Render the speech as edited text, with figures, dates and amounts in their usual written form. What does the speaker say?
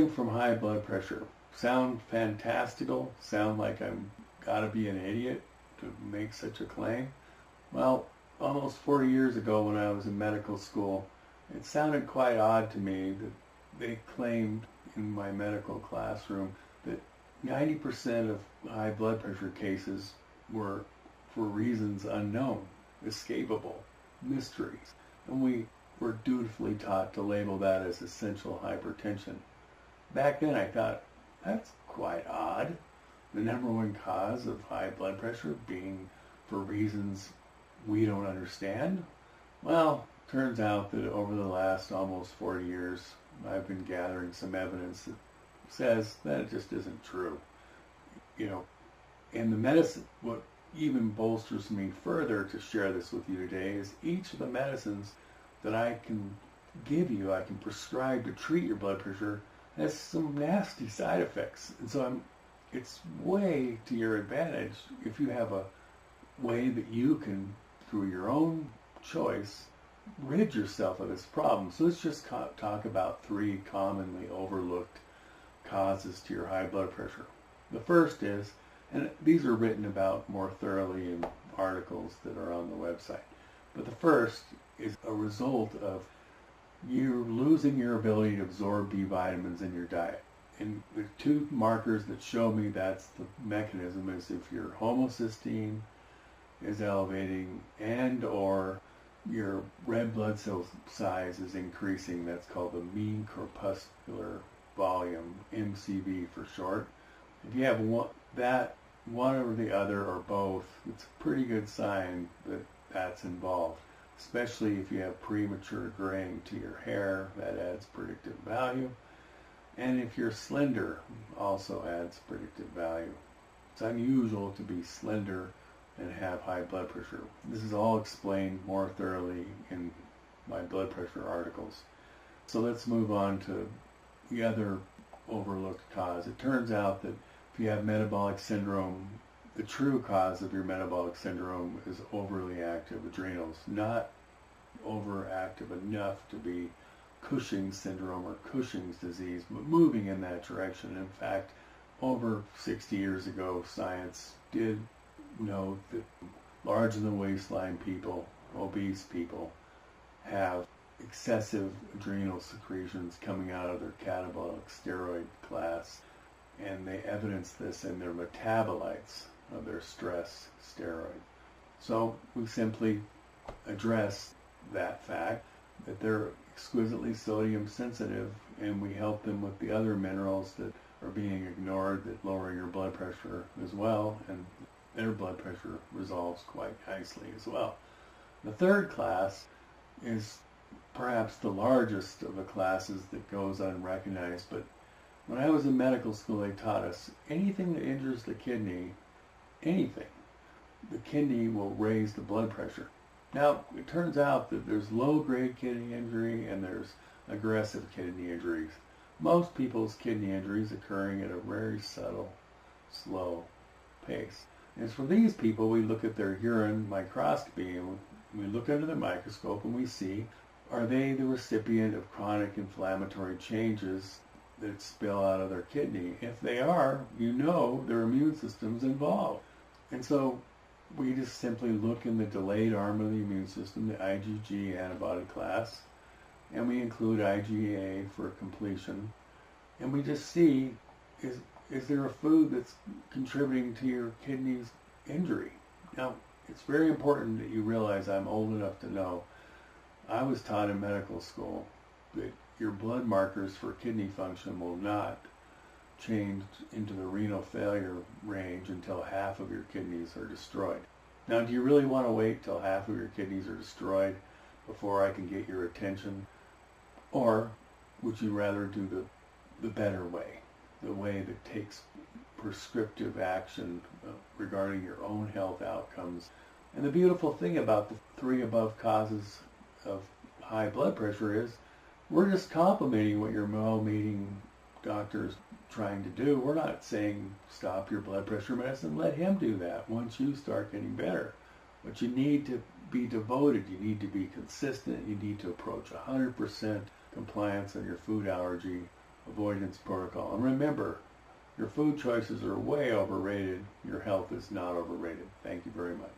Healing from high blood pressure. Sound fantastical? Sound like I'm gotta be an idiot to make such a claim? Well, almost 40 years ago when I was in medical school, it sounded quite odd to me that they claimed in my medical classroom that 90% of high blood pressure cases were for reasons unknown, escapable, mysteries. And we were dutifully taught to label that as essential hypertension. Back then I thought, that's quite odd. The number one cause of high blood pressure being for reasons we don't understand. Well, turns out that over the last almost 40 years, I've been gathering some evidence that says that it just isn't true. And the medicine, what even bolsters me further to share this with you today is each of the medicines that I can give you, I can prescribe to treat your blood pressure, has some nasty side effects. And so it's way to your advantage if you have a way that you can, through your own choice, rid yourself of this problem. So let's just talk about 3 commonly overlooked causes to your high blood pressure. The first is, and these are written about more thoroughly in articles that are on the website, but the first is a result of you losing your ability to absorb B vitamins in your diet. And the 2 markers that show me that's the mechanism is if your homocysteine is elevating and or your red blood cell size is increasing. That's called the mean corpuscular volume, MCV for short. If you have one or the other or both, it's a pretty good sign that that's involved, especially if you have premature graying to your hair. That adds predictive value. And if you're slender, also adds predictive value. It's unusual to be slender and have high blood pressure. This is all explained more thoroughly in my blood pressure articles. So let's move on to the other overlooked cause. It turns out that if you have metabolic syndrome, the true cause of your metabolic syndrome is overly active adrenals, not overactive enough to be Cushing's syndrome or Cushing's disease, but moving in that direction. In fact, over 60 years ago, science did know that larger than waistline people, obese people, have excessive adrenal secretions coming out of their catabolic steroid class, and they evidence this in their metabolites of their stress steroid. So we simply address that fact that they're exquisitely sodium sensitive, and we help them with the other minerals that are being ignored that lower your blood pressure as well, and their blood pressure resolves quite nicely as well. The third class is perhaps the largest of the classes that goes unrecognized, but when I was in medical school they taught us anything that injures the kidney, anything, the kidney will raise the blood pressure. Now, it turns out that there's low-grade kidney injury and there's aggressive kidney injuries. Most people's kidney injuries occurring at a very subtle, slow pace. And for these people, we look at their urine microscopy and we look under the microscope and we see, are they the recipient of chronic inflammatory changes that spill out of their kidney? If they are, you know their immune system's involved. And so we just simply look in the delayed arm of the immune system, the IgG antibody class, and we include IgA for completion. And we just see, is there a food that's contributing to your kidney's injury? Now, it's very important that you realize I'm old enough to know I was taught in medical school that your blood markers for kidney function will not change into the renal failure range until half of your kidneys are destroyed. Now, do you really want to wait till half of your kidneys are destroyed before I can get your attention? Or would you rather do the better way, the way that takes prescriptive action regarding your own health outcomes? And the beautiful thing about the 3 above causes of high blood pressure is we're just complimenting what your well-meaning doctor's trying to do. We're not saying stop your blood pressure medicine, let him do that once you start getting better. But you need to be devoted, you need to be consistent, you need to approach 100% compliance on your food allergy avoidance protocol. And remember, your food choices are way overrated. Your health is not overrated. Thank you very much.